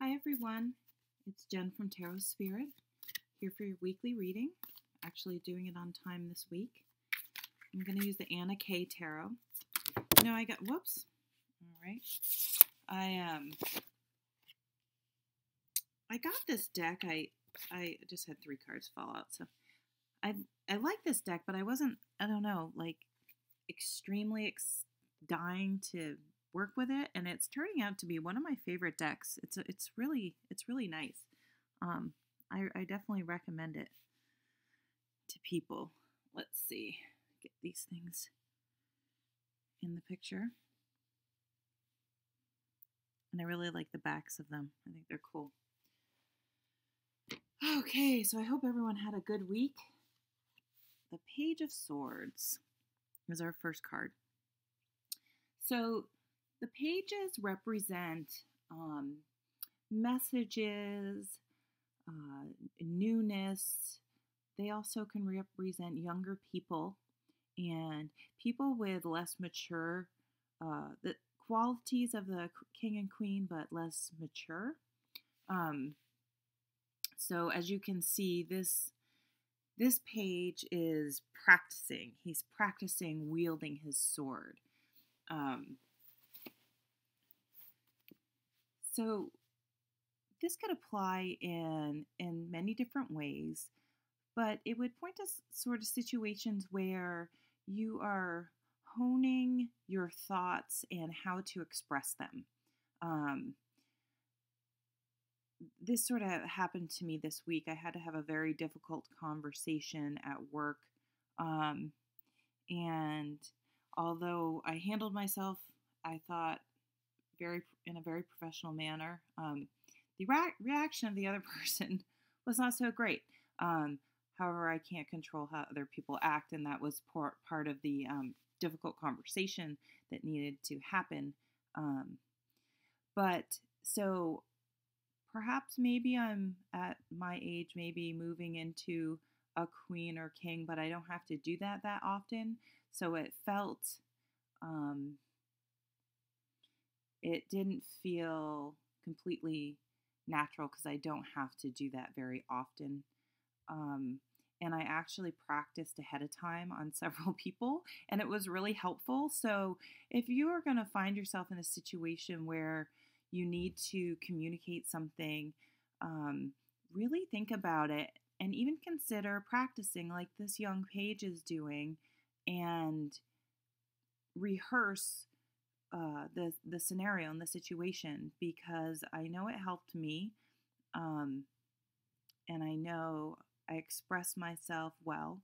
Hi everyone, it's Jen from Tarot Spirit, here for your weekly reading. Actually doing it on time this week. I'm going to use the Anna K Tarot. Whoops. All right. I got this deck. I just had 3 cards fall out, so I like this deck, but I wasn't, I don't know, like extremely dying to work with it, and it's turning out to be one of my favorite decks. It's really nice. I definitely recommend it to people. Let's see, get these things in the picture, and I really like the backs of them. I think they're cool. Okay, so I hope everyone had a good week. The Page of Swords is our first card. So the pages represent messages, newness. They also can represent younger people and people with less mature, the qualities of the king and queen, but less mature. So as you can see, this page is practicing. He's practicing wielding his sword. So this could apply in many different ways, but it would point to sort of situations where you are honing your thoughts and how to express them. This sort of happened to me this week. I had to have a very difficult conversation at work. And although I handled myself, I thought in a very professional manner, the reaction of the other person was not so great. However, I can't control how other people act, and that was part of the difficult conversation that needed to happen. But so perhaps maybe I'm at my age, maybe moving into a queen or king, but I don't have to do that often. So it didn't feel completely natural because I don't have to do that very often. And I actually practiced ahead of time on several people, and it was really helpful. So if you are going to find yourself in a situation where you need to communicate something, really think about it and even consider practicing like this young page is doing, and rehearse the scenario and the situation, because I know it helped me, and I know I expressed myself well.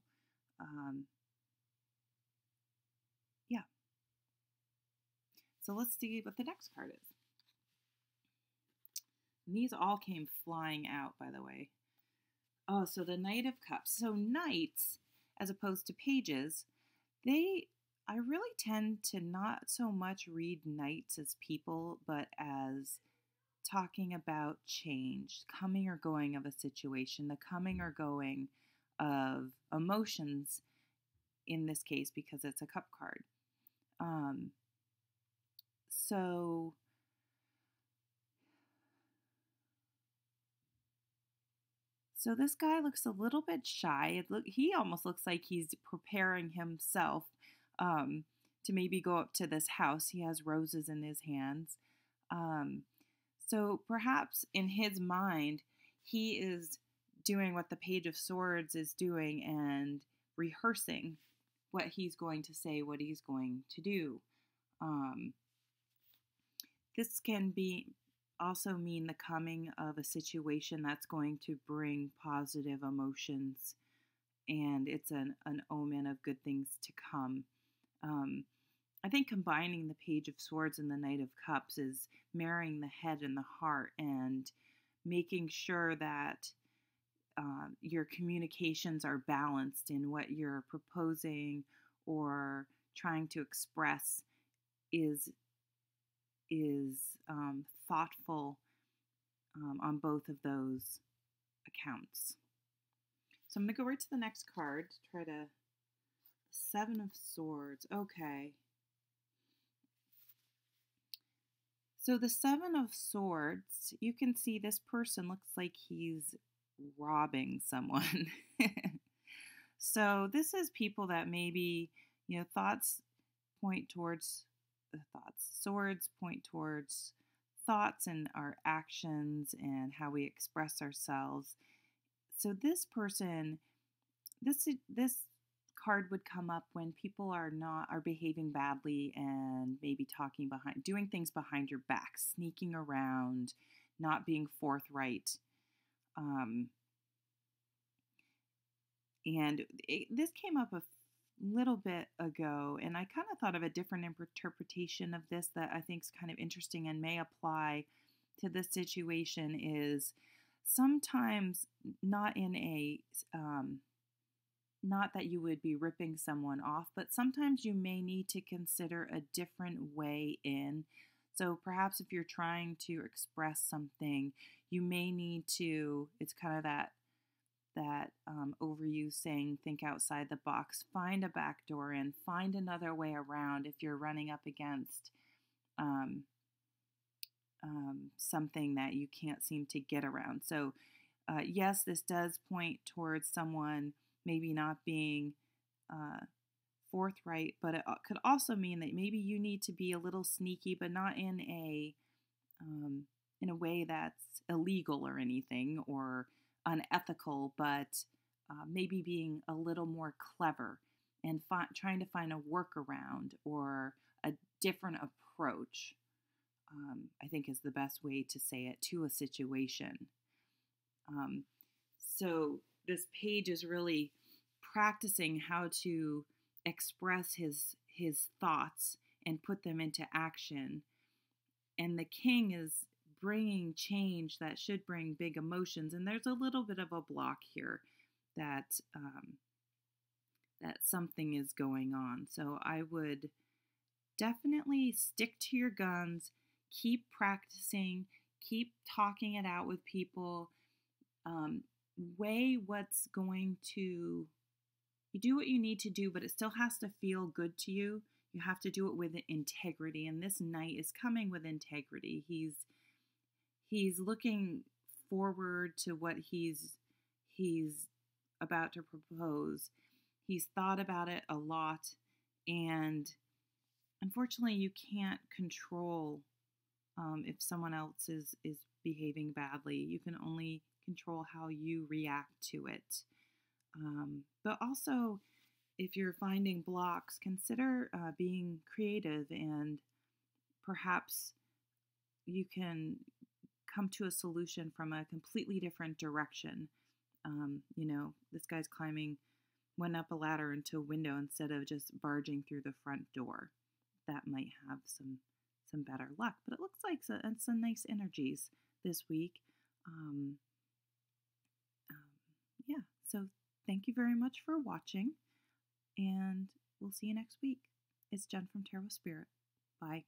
Yeah. So let's see what the next card is. And these all came flying out, by the way. Oh, so the Knight of Cups. So knights, as opposed to pages, I really tend to not so much read knights as people, but as talking about change, coming or going of a situation, the coming or going of emotions in this case, because it's a cup card. So this guy looks a little bit shy. He almost looks like he's preparing himself to maybe go up to this house. He has roses in his hands. So perhaps in his mind, he is doing what the Page of Swords is doing and rehearsing what he's going to say, what he's going to do. This can also mean the coming of a situation that's going to bring positive emotions, and it's an omen of good things to come. I think combining the Page of Swords and the Knight of Cups is marrying the head and the heart, and making sure that your communications are balanced in what you're proposing or trying to express is thoughtful on both of those accounts. So I'm going to go right to the next card to try to... Seven of Swords. Okay. So the Seven of Swords, you can see this person looks like he's robbing someone. So this is people that maybe, thoughts point towards the thoughts. Swords point towards thoughts and our actions and how we express ourselves. So this person, this card would come up when people are behaving badly and maybe doing things behind your back, sneaking around, not being forthright. Um, this came up a little bit ago, and I kind of thought of a different interpretation of this that I think is kind of interesting and may apply to this situation. Is sometimes not in a not that you would be ripping someone off, but sometimes you may need to consider a different way in. So perhaps if you're trying to express something, you may need to, it's kind of that overuse saying, think outside the box, find a back door in, find another way around if you're running up against um, something that you can't seem to get around. So yes, this does point towards someone maybe not being forthright, but it could also mean that maybe you need to be a little sneaky, but not in a way that's illegal or anything or unethical, but maybe being a little more clever and trying to find a workaround or a different approach. I think is the best way to say it to a situation. Um, so this page is really practicing how to express his thoughts and put them into action. And the king is bringing change that should bring big emotions. And there's a little bit of a block here that that something is going on. So I would definitely stick to your guns, keep practicing, keep talking it out with people. Weigh what's going to, you do what you need to do, but it still has to feel good to you. You have to do it with integrity, and this knight is coming with integrity. He's looking forward to what he's about to propose. He's thought about it a lot, and unfortunately, you can't control if someone else is behaving badly. You can only control how you react to it. But also, if you're finding blocks, consider being creative, and perhaps you can come to a solution from a completely different direction. This guy's went up a ladder into a window instead of just barging through the front door. That might have some better luck, but it looks like some nice energies this week. Yeah, so thank you very much for watching, and we'll see you next week. It's Jen from Tarot Spirit. Bye.